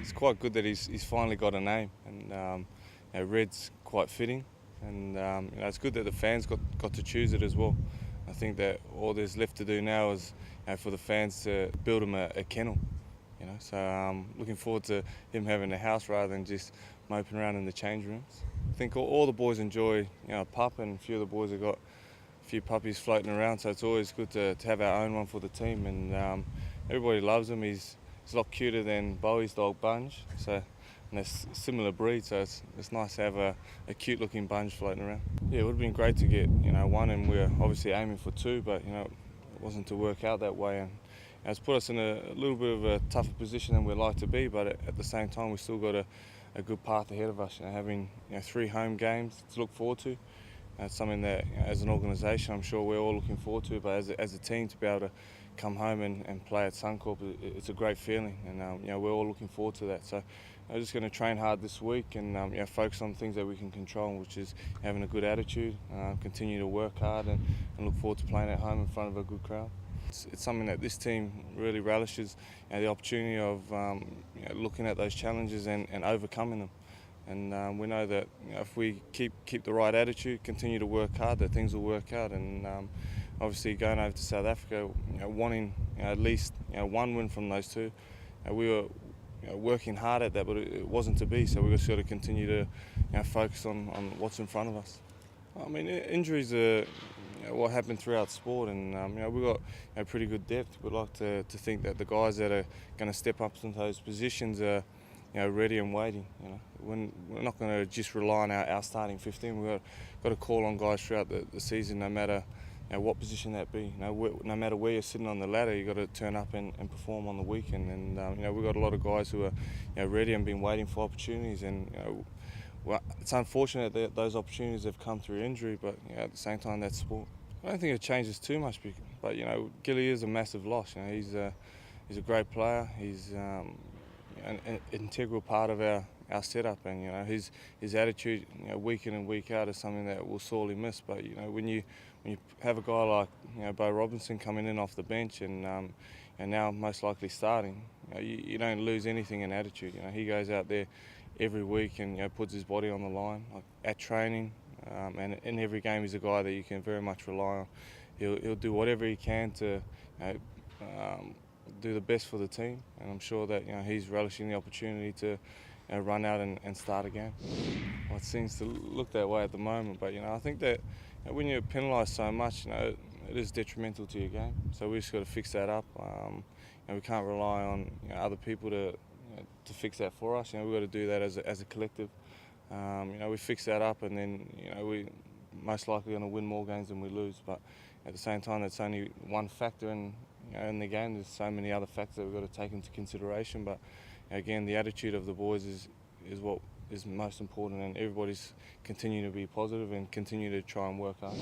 it's quite good that he's finally got a name, and Red's quite fitting, and it's good that the fans got to choose it as well. I think that all there's left to do now is for the fans to build him a kennel. So looking forward to him having a house rather than just moping around in the change rooms. I think all the boys enjoy a pup, and a few of the boys have got a few puppies floating around, so it's always good to have our own one for the team, and everybody loves him. He's a lot cuter than Bowie's dog Bunge, so and they're similar breed, so it's nice to have a cute looking Bunge floating around. Yeah, it would have been great to get one, and we're obviously aiming for two, but it wasn't to work out that way, and it's put us in a little bit of a tougher position than we'd like to be, but at the same time we've still got a good path ahead of us. Having 3 home games to look forward to. It's something that, as an organisation, I'm sure we're all looking forward to. But as a team, to be able to come home and play at Suncorp, it's a great feeling, and we're all looking forward to that. So I'm just going to train hard this week and focus on things that we can control, which is having a good attitude, continue to work hard, and look forward to playing at home in front of a good crowd. It's something that this team really relishes, the opportunity of looking at those challenges and overcoming them. And we know that if we keep the right attitude, continue to work hard, that things will work out. And obviously going over to South Africa, wanting at least one win from those two, we were working hard at that, but it wasn't to be. So we've got to continue to focus on what's in front of us. I mean, injuries are what happened throughout sport, and we've got pretty good depth. We'd like to think that the guys that are going to step up into those positions are ready and waiting. We're not going to just rely on our starting 15. We've got to call on guys throughout the season, no matter what position that be. No matter where you're sitting on the ladder, you've got to turn up and perform on the weekend. And we've got a lot of guys who are ready and been waiting for opportunities. And well, it's unfortunate that those opportunities have come through injury, but at the same time, that's sport. I don't think it changes too much, but Gilly is a massive loss. He's a great player. He's an integral part of our setup, and his attitude week in and week out is something that we'll sorely miss. But when you have a guy like Bo Robinson coming in off the bench and now most likely starting, you don't lose anything in attitude. He goes out there every week and puts his body on the line, like at training, and in every game he's a guy that you can very much rely on. He'll do whatever he can to do the best for the team, and I'm sure that he's relishing the opportunity to run out and start again. Well, it seems to look that way at the moment, but I think that when you're penalised so much, it is detrimental to your game. So we just got to fix that up. We can't rely on other people to fix that for us. We've got to do that as a collective. We fix that up, and then we most likely going to win more games than we lose. But at the same time, that's only one factor in the game. There's so many other factors that we've got to take into consideration. But again, the attitude of the boys is what is most important, and everybody's continue to be positive and continue to try and work hard.